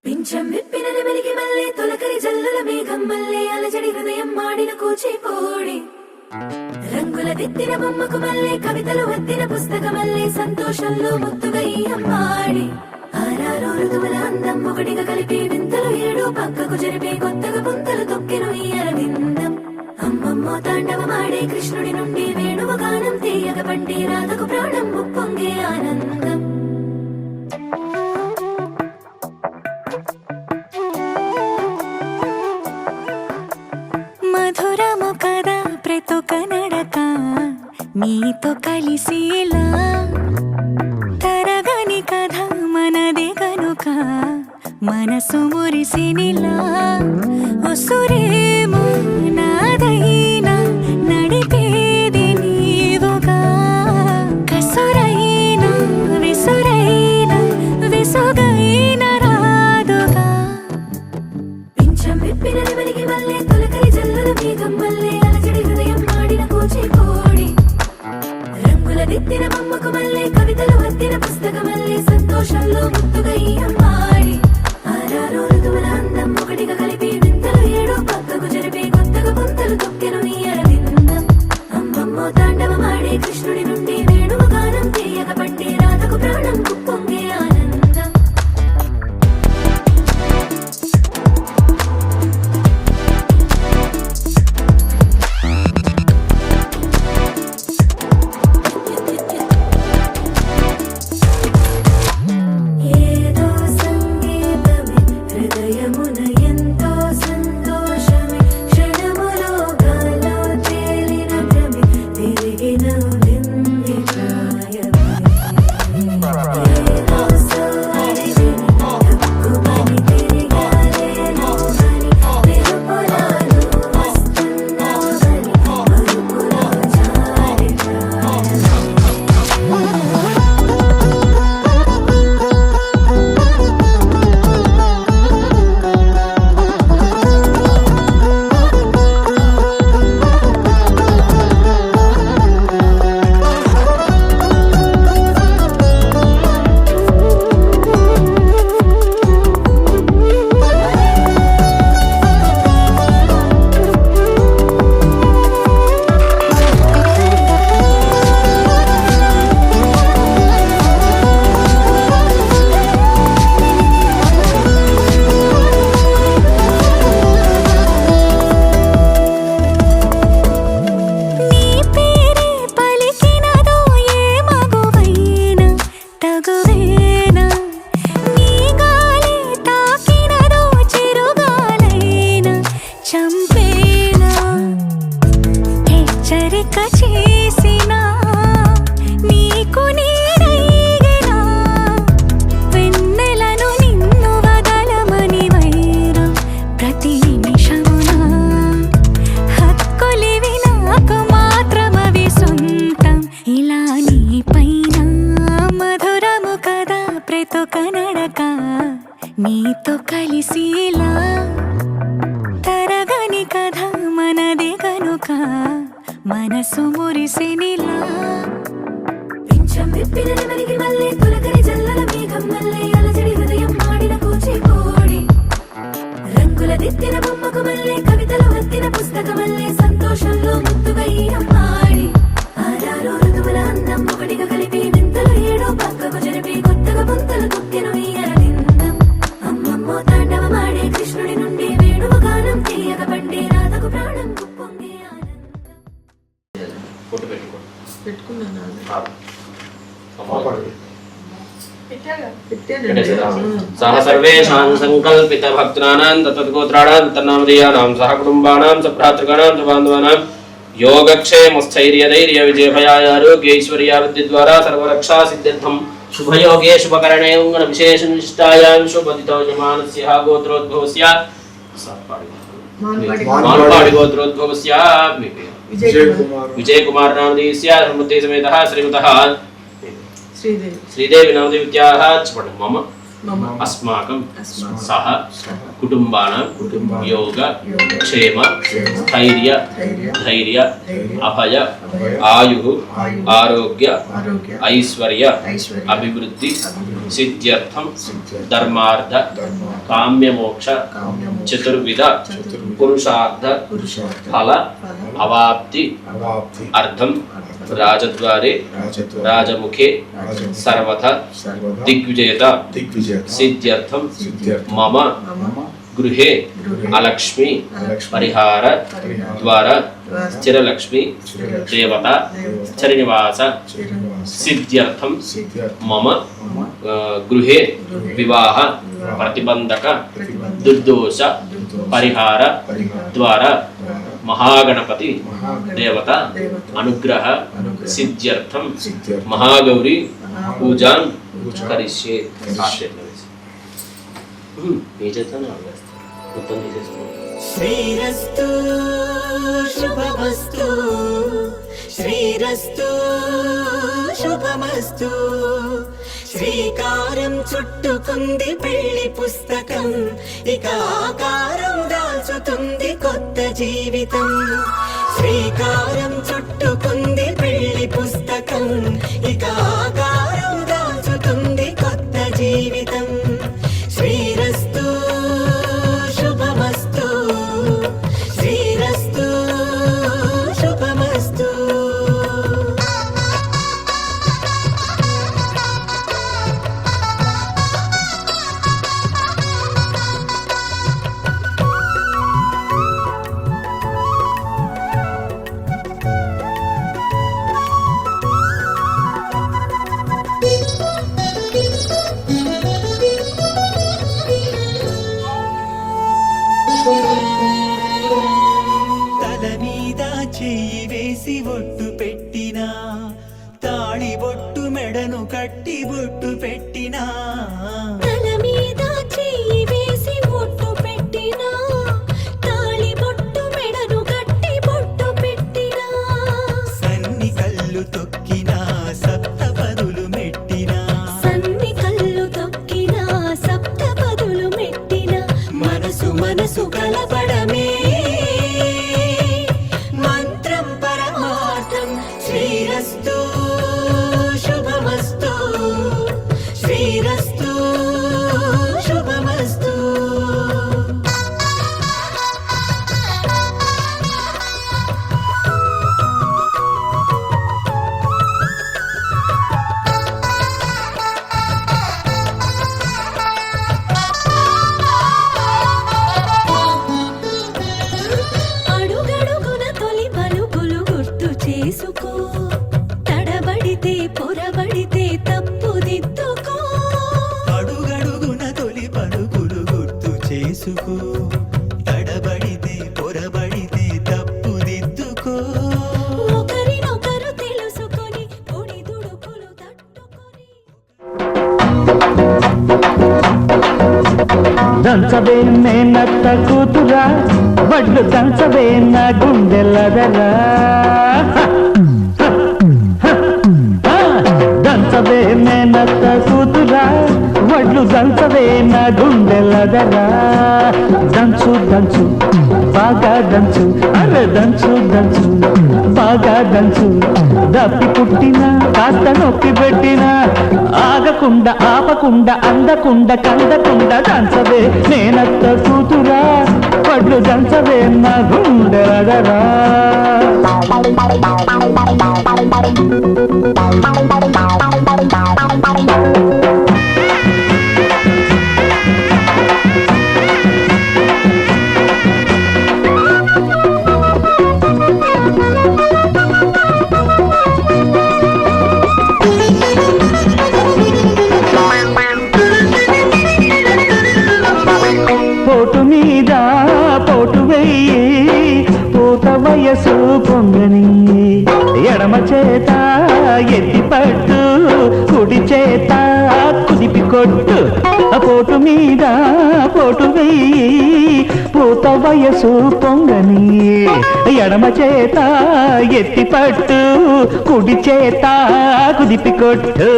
పింఛం విప్పిన నెమలికి మల్లె తొలకరి జల్లుల మేఘం మల్లె అలజడి హృదయం మాడిన కూచిపూడి రంగుల దిద్దిన బొమ్మకు మల్లె కవితలు వద్దిన పుస్తకమల్లె సంతోషంలో ముద్దుగా ఈ అమ్మాడి ఆరారు ఋతువుల అందం ఒకటిగా కలిపి వింతలు ఏడు పక్కకు జరిపే కొత్తగా పుంతలు తొక్కెను ఈ అరవిందం అమ్మమ్మో తాండవమాడే కృష్ణుడి నుండి వేణువ గానం తీయగ పండి రాధకు ప్రాణం ఉప్పొంగే ఆనందం మధురము కదా ప్రతొక నడక నీతో కలిసేలా తరగని కథ మనదే కనుక మనసు మురిసినిలా ఉసురేమో నాదైనా నడిపేది నీవుగా కసురైనా విసురైనా విసుగైన రాదుగా పింఛం విప్పిన నెమలికి మల్లె తొలకరి జల్లుల మేఘం మల్లె అలజడి హృదయం మాడిన కూచిపూడి రంగుల దిద్దిన బొమ్మకు మల్లె కవితలు వద్దిన పుస్తకమల్లె సంతోషంలో ముద్దుగా ఈ అమ్మాడి ఆరారు ఋతువుల అందం ఒకటిగా కలిపి వింతలు ఏడు పక్కకు జరిపే కొత్తగా పుంతలు తొక్కెను ఈ అరవిందం అమ్మమ్మో తాండవమాడే కృష్ణుడి నుండి వేణువ గానం తీయగ పండి రాధకు ప్రాణం ఉప్పొంగే ఆనందం ఏదో సంగీతమే హృదయమున ఎంతో సంతోషమే క్షణములో గాలో తేలిన భ్రమి తిరిగి నవ్వింది ప్రాయమే ఏదో సోయని తక్కువని తిరిగాలేను అని మెరుపులాను వస్తున్నావని మరుపులో జారి ప్రాయమే నీ పేరే పలికినదో ఏ మగువైనా తగువేనా నీ గాలి తాకినదో చిరుగాలైనా చంపేనా హెచ్చరిక చేసినా నీకు నీడైనా వెన్నెలను నిన్ను వదలమని వైరా ప్రతి నిమిషమునా హక్కులివి నాకు మాత్రమవి సొంతం ఇలా నీ పైన మధురము కదా ప్రతొక నడక నీతో కలిసేలా తరగని కథ మనదే కనుక మనసు మురిసినిలా పింఛం విప్పిన నెమలికి మల్లె తొలకరి జల్లుల మేఘం మల్లె అలజడి హృదయం మాడిన కూచిపూడి రంగుల దిద్దిన బొమ్మకు మల్లె కవితలు వద్దిన పుస్తకమల్లె సంతోషంలో ముద్దుగా ఈ అమ్మాడి ఆరారు ఋతువుల అందం ఒకటిగా కలిపి వింతలు ఏడు పక్కకు జరిపి కొత్తగా పుంతలు తొక్కెను ఈ అరవిందం అమ్మమ్మో తాండవమాడే కృష్ణుడి నుండి వేణువ గానం తీయగ పండి రాధకు ప్రాణం ఉప్పొంగే ఆనందం ఫోటో పెట్టుకో పెట్టుకున్నాను సహ సర్వేషాం సంకల్పిత భక్తానాం తత్గోత్రాణాం తన్నామధేయానాం సహ కుటుంబానాం సభ్రాతృగణాం సబాంధవానాం యోగక్షేమస్థైర్యధైర్య విజయభయారోగ్యైశ్వర్యావృద్ధి ద్వారా సర్వరక్షా సిద్ధ్యర్థం శుభయోగే శుభకరణే ఉంగణ విశేష నిష్ఠాయాం శుభదితో యమానస్య గోత్రోద్భవస్య మాన్పాడి గోత్రోద్భవస్య విజయ కుమార్ నామధేయస్య ధర్మతే సమేతః శ్రీమతః శ్రీదేవి श्रीदेवी नामदेव्याः चपटं मम अस्माकं सह कुटुम्बानां योग क्षेम स्थैर्य धैर्य अभय आयुः आरोग्य ऐश्वर्य अभिवृद्धि सिद्ध्यर्थं धर्मार्थ काम्यमोक्ष चतुर्विध पुरुषार्थ फल अवाप्ति अर्थं राजद्वारे राजमुखे सर्वथा दिग्विजयता सिद्ध्यर्थं मम गृहे अलक्ष्मी परिहार द्वारा स्थिरलक्ष्मी देवता स्थिरनिवास सिद्ध्यर्थं मम गृहे विवाह प्रतिबंधक दुर्दोष परिहार द्वारा महागणपति देवता अनुग्रह सिद्ध्यर्थं महागौरी पूजा करिष्ये। శ్రీరస్తు శుభమస్తు శ్రీరస్తు శుభమస్తు శ్రీకారం చుట్టుకుంది పెళ్లి పుస్తకం ఇక ఆకారం దాల్చుతుంది కొత్త జీవితం శ్రీకారం చుట్టుకుంది పెళ్లి పుస్తకం ఇక ఆకారం దాల్చుతుంది కొత్త జీవితం శ్రీరస్తు శుభమస్తు శ్రీరస్తు శుభమస్తు తల మీద చెయ్యి వేసి ఒట్టు పెట్టినా తాళి బొట్టు మెడను కట్టి బొట్టు పెట్టినా తల మీద చెయ్యి వేసి ఒట్టు పెట్టినా తాళి బొట్టు మెడను కట్టి బొట్టు పెట్టినా సన్ని కళ్ళు తొక్కినా సప్త పదులు మెట్టినా సన్ని కళ్ళు తొక్కినా సప్త పదులు మెట్టినా మనసు మనసు కలపడమే మంత్రం పరమార్థం శ్రీరస్తు శుభమస్తు శ్రీరస్తు శుభమస్తు అడుగడుగున తొలి పలుకులు గుర్తు చేసుకో తడబడితే పొరబడితే తప్పు దిద్దుకో అడుగడుగున తొలి పలుకులు గుర్తు చేసుకో తడబడితే పొరబడితే తప్పు దిద్దుకో ఒకరినొకరు తెలుసుకొని పొడి దుడుకులు తట్టుకొని దంచవే మేనత్త కూతురా వడ్లు దంచవే నా గుండెలదరా దంచవే మేనత్త కూతురా వడ్లు దంచవే నా గుండెలదరా దంచు దంచు బాగా దంచు అరే దంచు దంచు బాగా దంచు దప్పి పుట్టినా కాస్త నొప్పి పెట్టినా ఆగకుండా ఆపకుండా అందకుండా కందకుండా దంచవే నేనత్త కూతురా వడ్లు దంచవే నా గుండెలదరా పోటు మీద పోటు వెయ్యి పూత వయసు పొంగని ఎడమ చేత ఎత్తి పట్టు కుడి చేత కుదిపి కొట్టు పోటు మీద పోటు వెయ్యి పూత వయసు పొంగని ఎడమ చేత ఎత్తి పట్టు కుడి చేత కుదిపి కొట్టు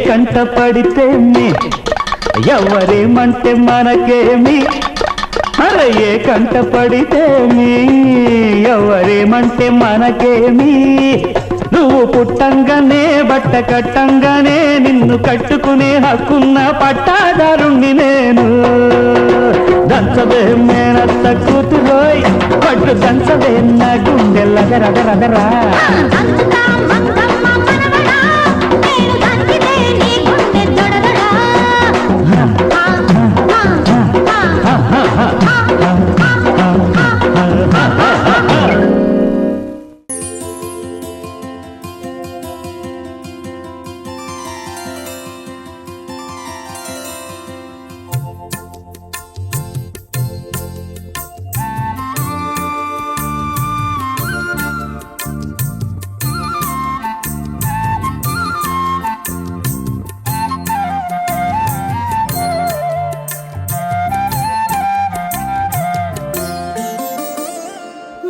కంట పడితేమి ఎవరేమంటే మనకేమి అరే ఏ కంట పడితేమి ఎవరేమంటే మనకేమి నువ్వు పుట్టంగానే బట్ట కట్టంగానే నిన్ను కట్టుకునే హక్కున్న పట్టాదారుణ్ణి నేను దంచవే మేనత్త కూతురోయ్ పట్టు దంచవే నా గుండెల్లగరగరగరా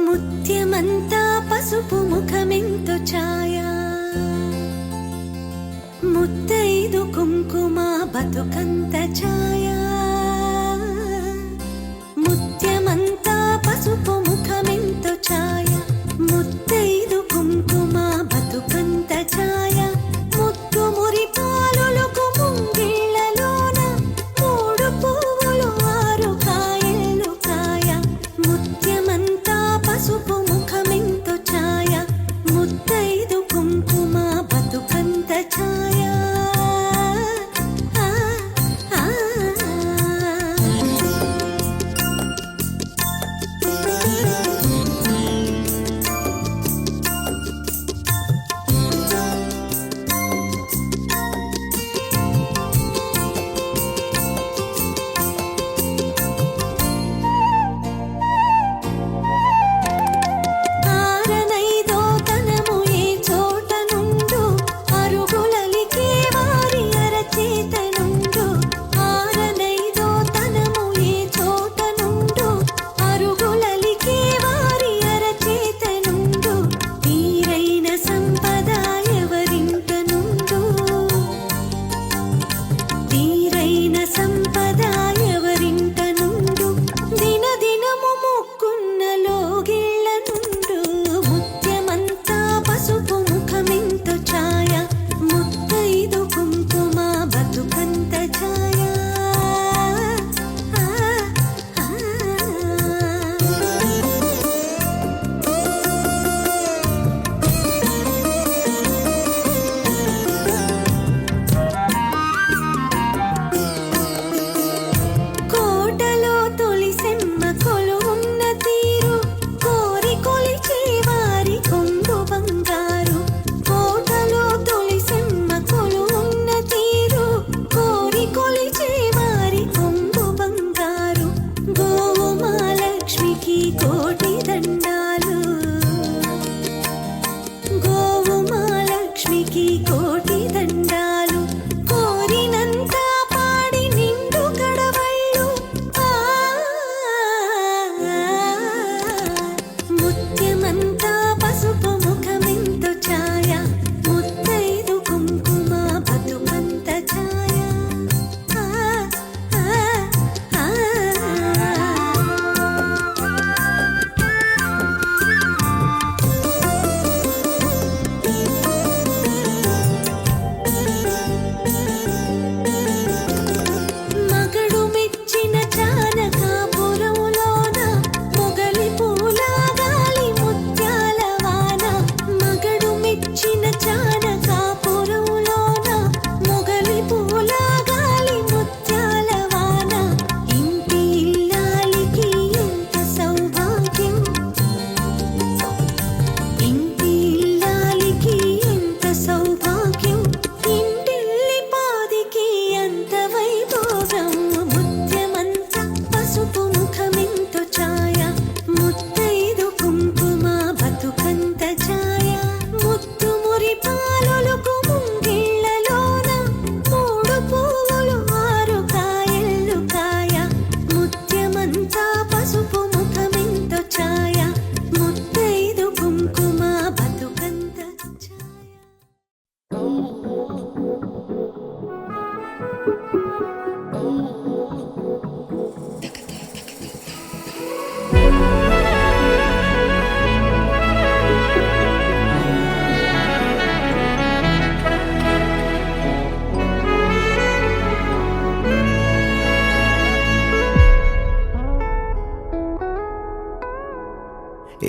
ముత్యమంతా పసుపు ముఖమెంతో ఛాయా ముత్తైదు కుంకుమ బతుకంత ఛాయా ముత్యమంతా పసుపు ముఖమెంతో ఛాయా ముత్తైదు కుంకుమ బతుకంత ఛాయా ముత్తు మురి పాలులకు ముంగిళ్ళలోన మూడు పువ్వులు ఆరు కాయలు కాయ ముత్యమంతా పసుపు ముఖమెంతో ఛాయా ముత్తైదు కుంకుమ బతుకంత ఛాయా ఆరనైదో తనము ఏ చోట నుండు అరుగులలికే వారి అరచేత నుండు ఆరనైదో తనము ఏ చోట నుండు అరుగులలికే వారి అరచేత నుండు తీరైన సంపద ఎవరింట నుండు తీరైన సంపద ఎవరింట నుండు దినదినము ముక్కున్న లోగిళ్ళ నుండు ముత్యమంతా పసుపు ముఖమెంతో ఛాయా ముత్తైదు కుంకుమ బతుకంత ఛాయా కోటలో తొలిసెమ్మ కొలువున్న తీరు కోరి కొలిచే వారి కొంగు బంగారు కోటలో తొలిసెమ్మ కొలువున్న తీరు కోరి కొలిచే వారి కొంగు బంగారు గోవు మహాలక్ష్మికి కోటి దండాలు గోవు మహాలక్ష్మికి కోటి దండాలు కోరినంత పాడి నిండు గడవళ్ళు ముత్యమంతా పసుపు ముఖమెంతో ఛాయా ముత్తైదు కుంకుమ బతుకంత ఛాయా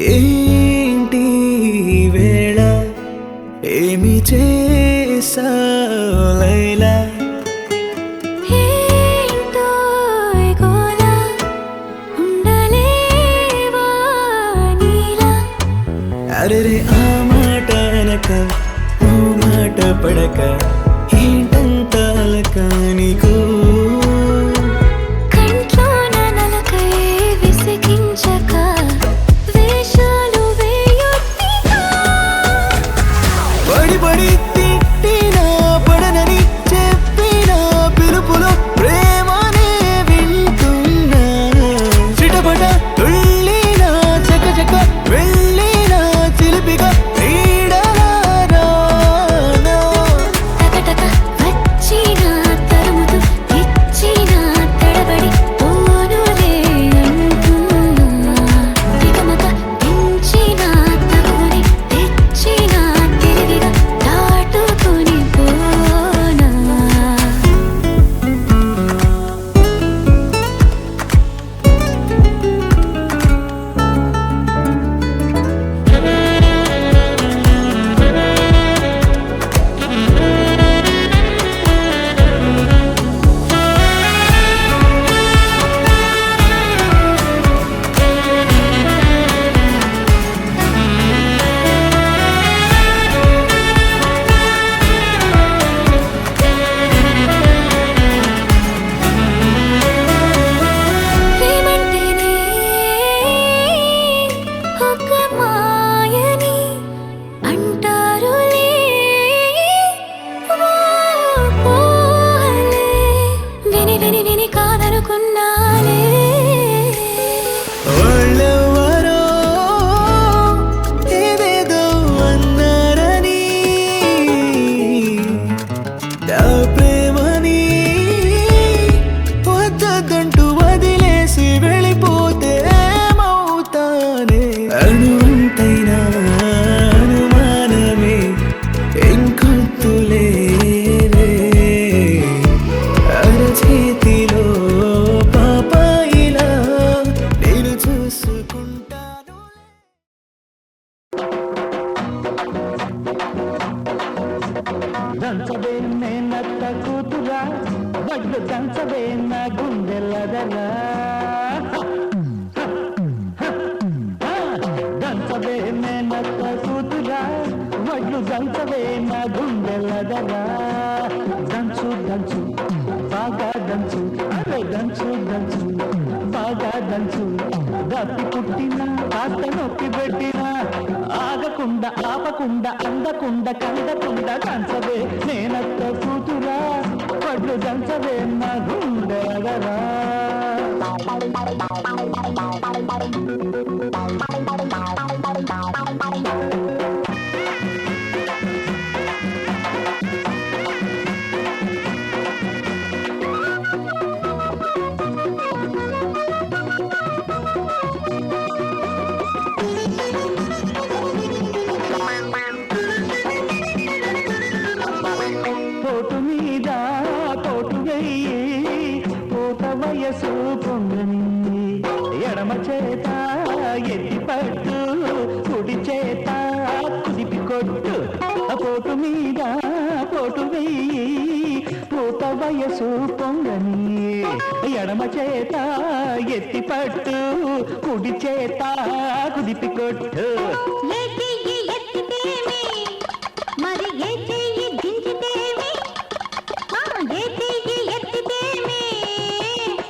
ఏంటి వేళ ఏమి చేసావు లైలా ఏంటో ఈ గోల ఉండలేవా నీలా అరెరే ఆ మాట అనక ఓ మాట పడక ఏంటంతాలక నీకు కంట్లోన నలకై విసిగించక వేషాలు వేయొద్దిగా పడి పడి తిట్టినా పడనని చెప్పినా పిలుపులో ప్రేమనే వింటున్నా చిటపట తుళ్ళినా చకచక వెళ్ళినా చిలిపిగా నీడలారా టకటక వచ్చిన తరుముతూ ఇచ్చిన తడబడి పోనులే అంటున్నా దిగమక పెంచిన తగుని తెచ్చిన తెలివిగా దాటుకొని పోనా ప్రేమంటేనే ఒక మాయని అంటారులే ఓ పోహలే విని విని విని కాదనుకున్నాలే వాళ్ళెవరో ఏదేదో అన్నారని నా ప్రేమని వద్దంటూ వదిలేసి వెళ్ళిపోతే ఏమవుతానే అణువంతైనా అనుమానమే ఇంకొద్దులేవే అరచేతిలో పాపాయిలా నేను చూసుకుంటాను దంచవే మేనత్త కూతురా వడ్లు దంచవే నా గుండెలదరా దంచవే మేనత్త కూతురా వడ్లు దంచవే నా గుండెలదరా దంచు దంచు బాగా దంచు అరే దంచు దంచు బాగా దంచు దప్పి పుట్టిన కాస్త నొప్పి పెట్టిన ఆగకుండా ఆపకుండా అందకుండా కందకుండా దంచవే నేనత్త కూతురా వడ్లు దంచవే నా గుండెలదరా పోటు మీద పోటు వెయ్యి పూత వయసు పొంగని ఎడమ చేత ఎత్తి పట్టు కుడి చేత కుదిపి కొట్టు పోటు మీద పోటు వెయ్యి పూత వయసు పొంగని ఎడమ చేత ఎత్తి పట్టు కుడి చేత కుదిపి కొట్టు ఏ చెయ్యి ఎత్తితేమి మరి ఏ చెయ్యి దించితేమి ఏ చెయ్యి ఎత్తితేమి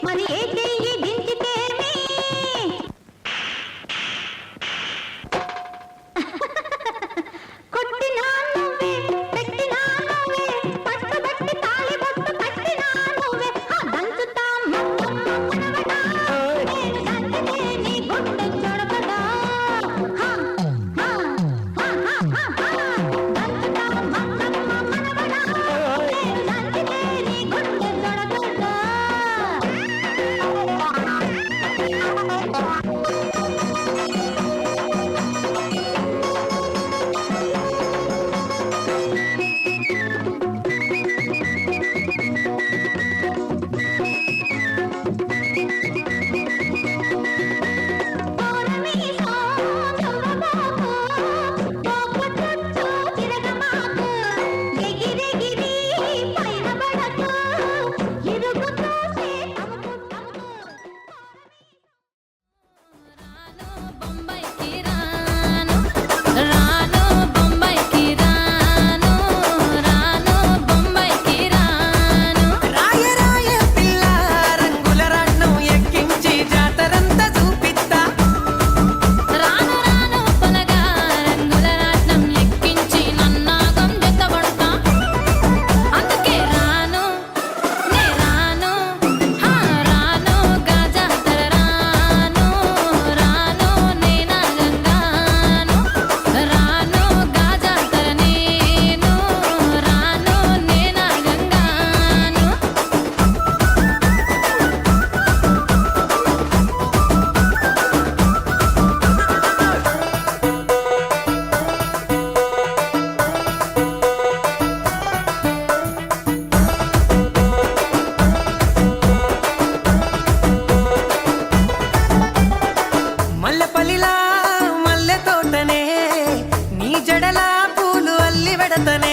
మరి ఏ చెయ్యి దించితేమి కొట్టినా నువ్వే పెట్టినా నువ్వే పట్టుబట్టి తాళి బొట్టు కట్టినా నువ్వే దంచుతా మనవడా నేను దంచితే నీ గుండె చెడకదా పెడతనే